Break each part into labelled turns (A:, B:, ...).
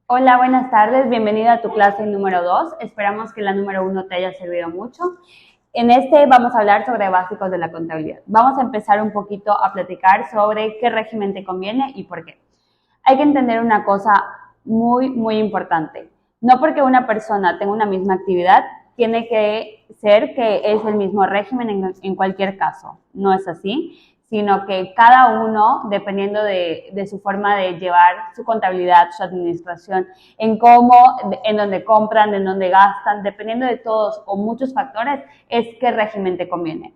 A: Hola, buenas tardes. Bienvenida a tu clase número 2. Esperamos que la número 1 te haya servido mucho. En este vamos a hablar sobre básicos de la contabilidad. Vamos a empezar un poquito a platicar sobre qué régimen te conviene y por qué. Hay que entender una cosa muy importante. No porque una persona tenga una misma actividad, tiene que ser que es el mismo régimen en cualquier caso. No es así, sino que cada uno, dependiendo de su forma de llevar su contabilidad, su administración, en cómo, en dónde compran, en dónde gastan, dependiendo de todos o muchos factores, es qué régimen te conviene.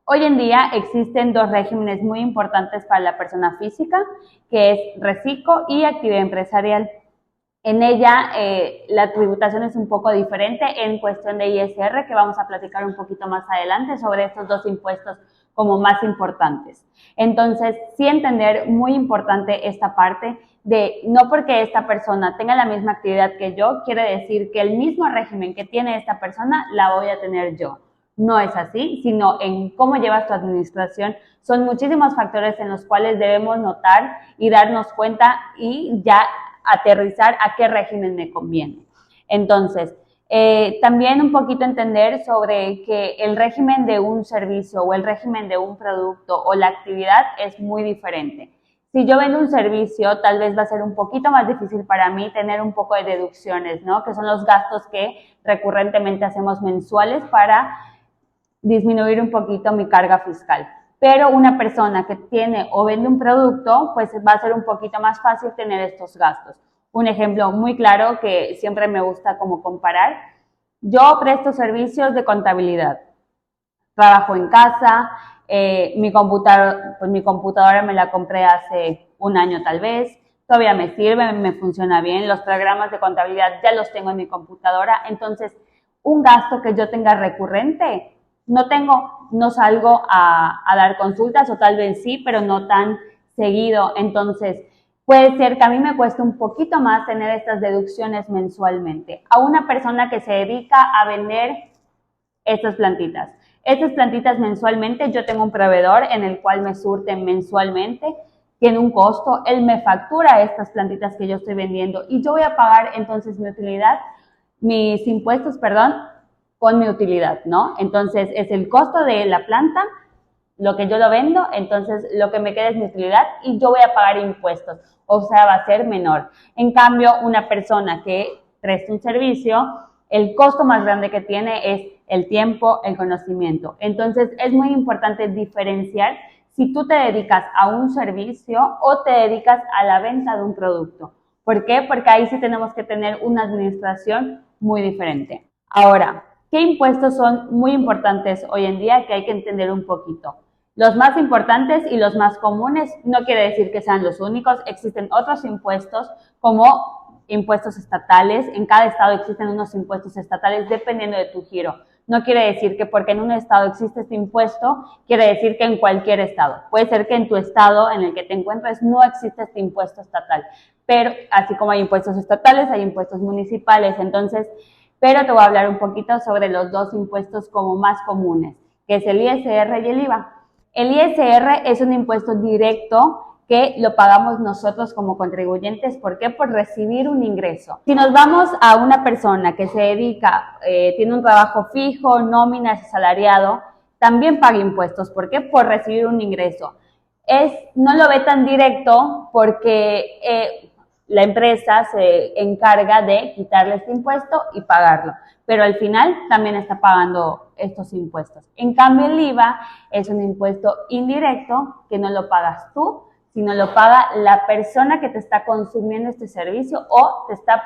A: Hoy en día existen dos regímenes muy importantes para la persona física, que es reciclo y actividad empresarial. En ella la tributación es un poco diferente en cuestión de ISR, que vamos a platicar un poquito más adelante sobre estos dos impuestos como más importantes. Entonces, sí entender muy importante esta parte de no porque esta persona tenga la misma actividad que yo, quiere decir que el mismo régimen que tiene esta persona la voy a tener yo. No es así, sino en cómo llevas tu administración. Son muchísimos factores en los cuales debemos notar y darnos cuenta y ya aterrizar a qué régimen me conviene. Entonces, también un poquito entender sobre que el régimen de un servicio o el régimen de un producto o la actividad es muy diferente. Si yo vendo un servicio, tal vez va a ser un poquito más difícil para mí tener un poco de deducciones, ¿no? Que son los gastos que recurrentemente hacemos mensuales para disminuir un poquito mi carga fiscal. Pero una persona que tiene o vende un producto, pues va a ser un poquito más fácil tener estos gastos. Un ejemplo muy claro que siempre me gusta como comparar, yo presto servicios de contabilidad, trabajo en casa, mi computadora me la compré hace un año tal vez, todavía me sirve, me funciona bien, los programas de contabilidad ya los tengo en mi computadora, entonces un gasto que yo tenga recurrente, no salgo a dar consultas o tal vez sí, pero no tan seguido, entonces puede ser que a mí me cueste un poquito más tener estas deducciones mensualmente. A una persona que se dedica a vender estas plantitas. Estas plantitas mensualmente, yo tengo un proveedor en el cual me surten mensualmente, tiene un costo, él me factura estas plantitas que yo estoy vendiendo y yo voy a pagar entonces mis impuestos, perdón, con mi utilidad, ¿no? Entonces es el costo de la planta, lo que yo lo vendo, entonces lo que me queda es mi utilidad y yo voy a pagar impuestos, o sea, va a ser menor. En cambio, una persona que presta un servicio, el costo más grande que tiene es el tiempo, el conocimiento. Entonces, es muy importante diferenciar si tú te dedicas a un servicio o te dedicas a la venta de un producto. ¿Por qué? Porque ahí sí tenemos que tener una administración muy diferente. Ahora, ¿qué impuestos son muy importantes hoy en día que hay que entender un poquito? Los más importantes y los más comunes no quiere decir que sean los únicos, existen otros impuestos como impuestos estatales, en cada estado existen unos impuestos estatales dependiendo de tu giro. No quiere decir que porque en un estado existe este impuesto, quiere decir que en cualquier estado. Puede ser que en tu estado en el que te encuentres no existe este impuesto estatal, pero así como hay impuestos estatales, hay impuestos municipales, entonces, pero te voy a hablar un poquito sobre los dos impuestos como más comunes, que es el ISR y el IVA. El ISR es un impuesto directo que lo pagamos nosotros como contribuyentes. ¿Por qué? Por recibir un ingreso. Si nos vamos a una persona que se dedica, tiene un trabajo fijo, nómina, es asalariado, también paga impuestos. ¿Por qué? Por recibir un ingreso. No lo ve tan directo porque la empresa se encarga de quitarle este impuesto y pagarlo, pero al final también está pagando estos impuestos. En cambio, el IVA es un impuesto indirecto que no lo pagas tú, sino lo paga la persona que te está consumiendo este servicio o te está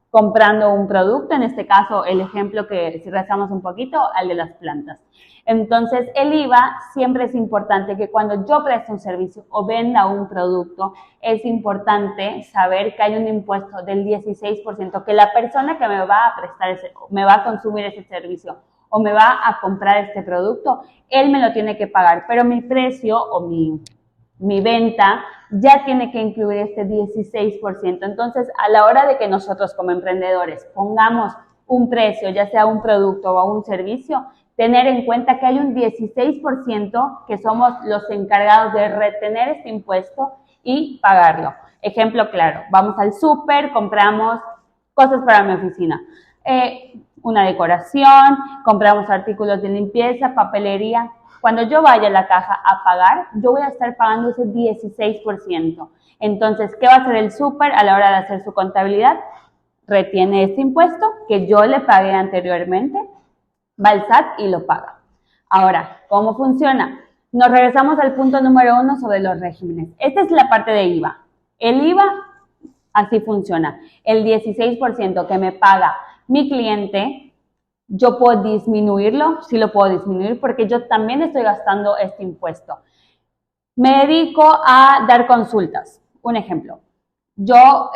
A: comprando un producto, en este caso el ejemplo que si rezamos un poquito, al de las plantas. Entonces el IVA siempre es importante que cuando yo preste un servicio o venda un producto, es importante saber que hay un impuesto del 16% que la persona que me va a prestar, me va a consumir ese servicio o me va a comprar este producto, él me lo tiene que pagar, pero mi precio o mi venta ya tiene que incluir este 16%. Entonces, a la hora de que nosotros como emprendedores pongamos un precio, ya sea un producto o un servicio, tener en cuenta que hay un 16% que somos los encargados de retener este impuesto y pagarlo. Ejemplo claro, vamos al súper, compramos cosas para mi oficina, una decoración, compramos artículos de limpieza, papelería. Cuando yo vaya a la caja a pagar, yo voy a estar pagando ese 16%. Entonces, ¿qué va a hacer el súper a la hora de hacer su contabilidad? Retiene este impuesto que yo le pagué anteriormente, va al SAT y lo paga. Ahora, ¿cómo funciona? Nos regresamos al punto número 1 sobre los regímenes. Esta es la parte de IVA. El IVA, así funciona. El 16% que me paga mi cliente, yo puedo disminuirlo, sí lo puedo disminuir porque yo también estoy gastando este impuesto. Me dedico a dar consultas. Un ejemplo, yo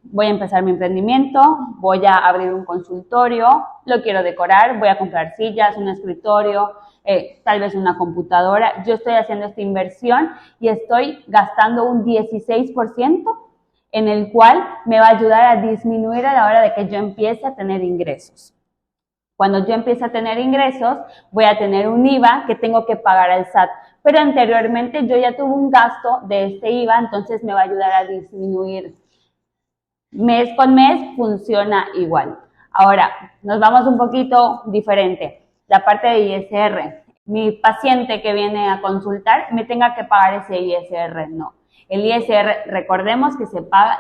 A: voy a empezar mi emprendimiento, voy a abrir un consultorio, lo quiero decorar, voy a comprar sillas, un escritorio, tal vez una computadora. Yo estoy haciendo esta inversión y estoy gastando un 16% en el cual me va a ayudar a disminuir a la hora de que yo empiece a tener ingresos. Cuando yo empiece a tener ingresos, voy a tener un IVA que tengo que pagar al SAT. Pero anteriormente yo ya tuve un gasto de este IVA, entonces me va a ayudar a disminuir. Mes con mes funciona igual. Ahora, nos vamos un poquito diferente. La parte de ISR. Mi paciente que viene a consultar me tenga que pagar ese ISR, no. El ISR, recordemos que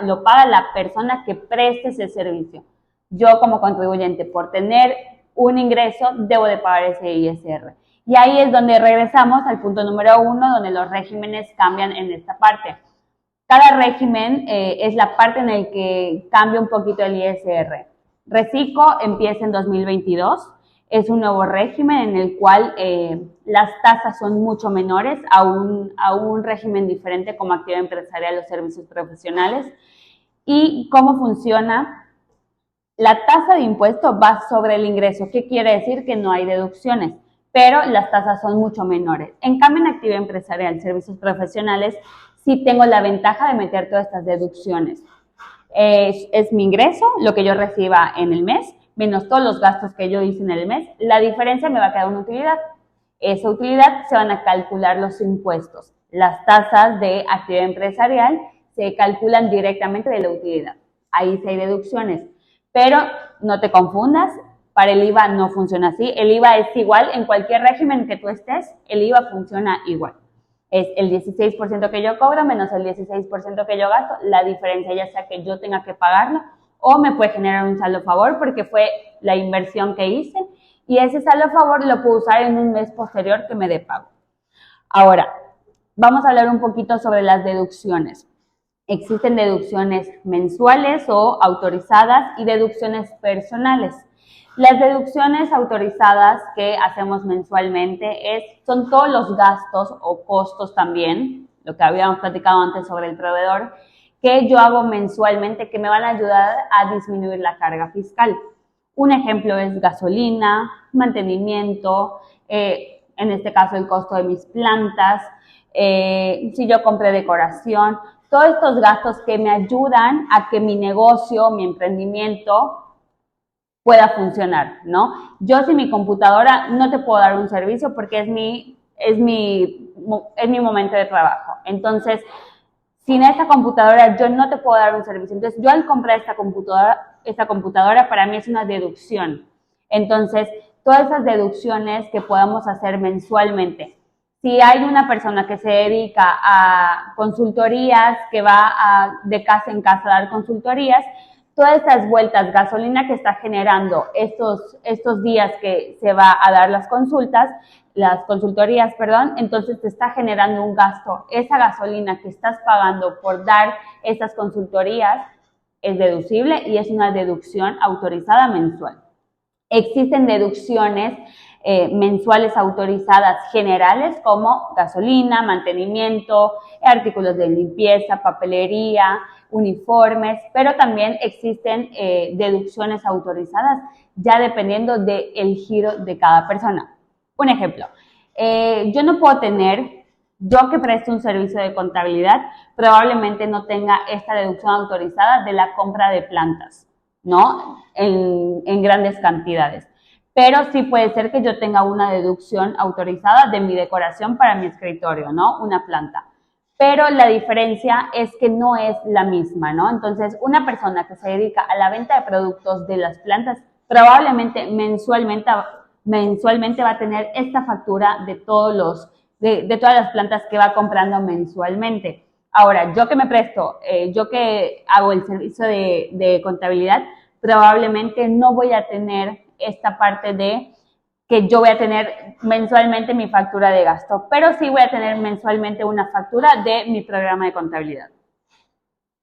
A: lo paga la persona que preste ese servicio. Yo como contribuyente, por tener un ingreso, debo de pagar ese ISR. Y ahí es donde regresamos al punto número 1, donde los regímenes cambian en esta parte. Cada régimen es la parte en la que cambia un poquito el ISR. Reciclo empieza en 2022. Es un nuevo régimen en el cual las tasas son mucho menores a un régimen diferente como actividad empresarial o servicios profesionales. ¿Y cómo funciona? La tasa de impuesto va sobre el ingreso. ¿Qué quiere decir? Que no hay deducciones, pero las tasas son mucho menores. En cambio, en actividad empresarial, servicios profesionales, sí tengo la ventaja de meter todas estas deducciones. Es mi ingreso, lo que yo reciba en el mes, menos todos los gastos que yo hice en el mes. La diferencia me va a quedar una utilidad. Esa utilidad se van a calcular los impuestos. Las tasas de actividad empresarial se calculan directamente de la utilidad. Ahí sí hay deducciones. Pero no te confundas, para el IVA no funciona así. El IVA es igual en cualquier régimen que tú estés, el IVA funciona igual. Es el 16% que yo cobro menos el 16% que yo gasto. La diferencia ya sea que yo tenga que pagarlo o me puede generar un saldo a favor porque fue la inversión que hice y ese saldo a favor lo puedo usar en un mes posterior que me dé pago. Ahora, vamos a hablar un poquito sobre las deducciones. Existen deducciones mensuales o autorizadas y deducciones personales. Las deducciones autorizadas que hacemos mensualmente son todos los gastos o costos también, lo que habíamos platicado antes sobre el proveedor, que yo hago mensualmente que me van a ayudar a disminuir la carga fiscal. Un ejemplo es gasolina, mantenimiento, en este caso el costo de mis plantas, si yo compré decoración, todos estos gastos que me ayudan a que mi negocio, mi emprendimiento pueda funcionar, ¿no? Yo sin mi computadora no te puedo dar un servicio porque es mi momento de trabajo. Entonces, sin esta computadora yo no te puedo dar un servicio. Entonces, yo al comprar esta computadora para mí es una deducción. Entonces, todas esas deducciones que podamos hacer mensualmente. Si hay una persona que se dedica a consultorías, que va de casa en casa a dar consultorías, todas estas vueltas, gasolina que está generando estos días que se va a dar las consultorías, entonces te está generando un gasto. Esa gasolina que estás pagando por dar estas consultorías es deducible y es una deducción autorizada mensual. Existen deducciones mensuales autorizadas generales como gasolina, mantenimiento, artículos de limpieza, papelería, uniformes, pero también existen deducciones autorizadas ya dependiendo del giro de cada persona. Un ejemplo, yo que presto un servicio de contabilidad, probablemente no tenga esta deducción autorizada de la compra de plantas, ¿no? En grandes cantidades. Pero sí puede ser que yo tenga una deducción autorizada de mi decoración para mi escritorio, ¿no? Una planta. pero la diferencia es que no es la misma, ¿no? Entonces, una persona que se dedica a la venta de productos de las plantas probablemente mensualmente va a tener esta factura de todas las plantas que va comprando mensualmente. Ahora, yo que me presto, yo que hago el servicio de contabilidad, probablemente no voy a tener esta parte de que yo voy a tener mensualmente mi factura de gasto, pero sí voy a tener mensualmente una factura de mi programa de contabilidad.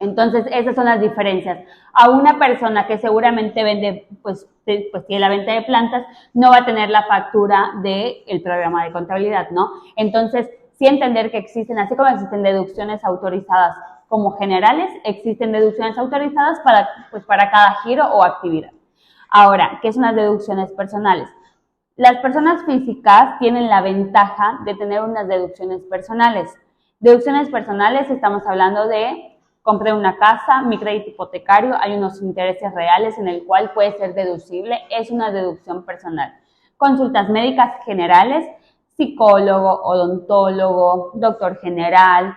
A: Entonces, esas son las diferencias. A una persona que seguramente vende, pues tiene la venta de plantas, no va a tener la factura del programa de contabilidad, ¿no? Entonces, sí entender que existen, así como existen deducciones autorizadas como generales, existen deducciones autorizadas para cada giro o actividad. Ahora, ¿qué son las deducciones personales? Las personas físicas tienen la ventaja de tener unas deducciones personales. Deducciones personales, estamos hablando de compré una casa, mi crédito hipotecario, hay unos intereses reales en el cual puede ser deducible, es una deducción personal. Consultas médicas generales, psicólogo, odontólogo, doctor general,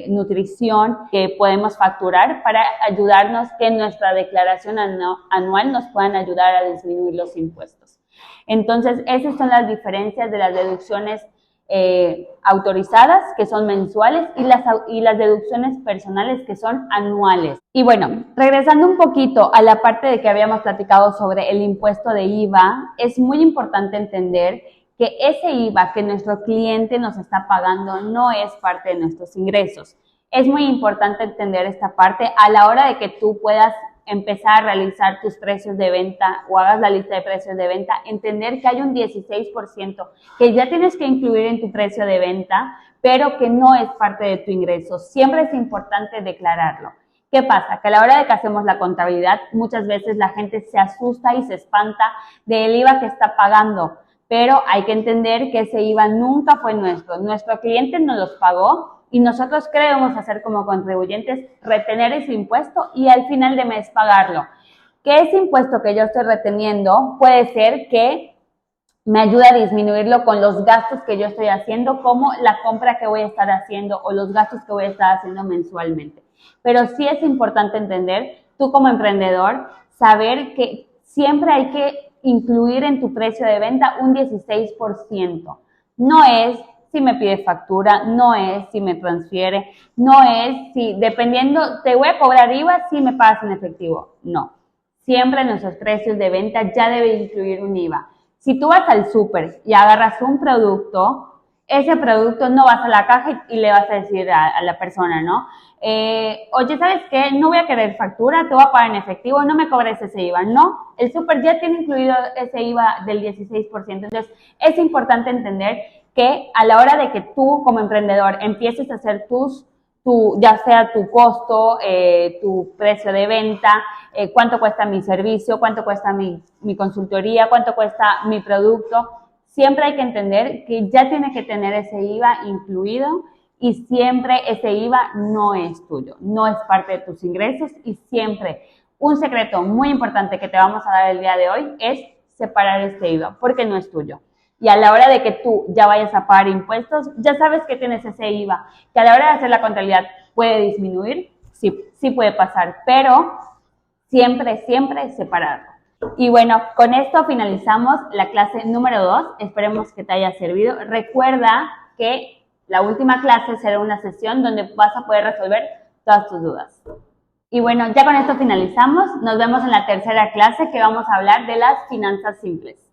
A: nutrición, que podemos facturar para ayudarnos que en nuestra declaración anual nos puedan ayudar a disminuir los impuestos. Entonces, esas son las diferencias de las deducciones autorizadas, que son mensuales, y las deducciones personales, que son anuales. Y bueno, regresando un poquito a la parte de que habíamos platicado sobre el impuesto de IVA, es muy importante entender que ese IVA que nuestro cliente nos está pagando no es parte de nuestros ingresos. Es muy importante entender esta parte a la hora de que tú puedas empezar a realizar tus precios de venta o hagas la lista de precios de venta, entender que hay un 16% que ya tienes que incluir en tu precio de venta, pero que no es parte de tu ingreso. Siempre es importante declararlo. ¿Qué pasa? Que a la hora de que hacemos la contabilidad, muchas veces la gente se asusta y se espanta del IVA que está pagando, pero hay que entender que ese IVA nunca fue nuestro. Nuestro cliente nos los pagó y nosotros qué debemos hacer como contribuyentes, retener ese impuesto y al final de mes pagarlo. Que ese impuesto que yo estoy reteniendo puede ser que me ayude a disminuirlo con los gastos que yo estoy haciendo, como la compra que voy a estar haciendo o los gastos que voy a estar haciendo mensualmente. Pero sí es importante entender, tú como emprendedor, saber que siempre hay que incluir en tu precio de venta un 16%. No es si me pide factura, no es si me transfiere, no es si, dependiendo, te voy a cobrar IVA si me pagas en efectivo. No. Siempre en nuestros precios de venta ya debe incluir un IVA. Si tú vas al súper y agarras un producto, ese producto no vas a la caja y le vas a decir a la persona, ¿no? Oye, ¿sabes qué? No voy a querer factura, te voy a pagar en efectivo, no me cobres ese IVA. No, el súper ya tiene incluido ese IVA del 16%. Entonces, es importante entender que a la hora de que tú como emprendedor empieces a hacer ya sea tu costo, tu precio de venta, cuánto cuesta mi servicio, cuánto cuesta mi consultoría, cuánto cuesta mi producto, siempre hay que entender que ya tiene que tener ese IVA incluido y siempre ese IVA no es tuyo, no es parte de tus ingresos y siempre un secreto muy importante que te vamos a dar el día de hoy es separar este IVA porque no es tuyo. Y a la hora de que tú ya vayas a pagar impuestos, ya sabes que tienes ese IVA, que a la hora de hacer la contabilidad puede disminuir, sí puede pasar, pero siempre separarlo. Y bueno, con esto finalizamos la clase número 2, esperemos que te haya servido. Recuerda que la última clase será una sesión donde vas a poder resolver todas tus dudas. Y bueno, ya con esto finalizamos, nos vemos en la tercera clase que vamos a hablar de las finanzas simples.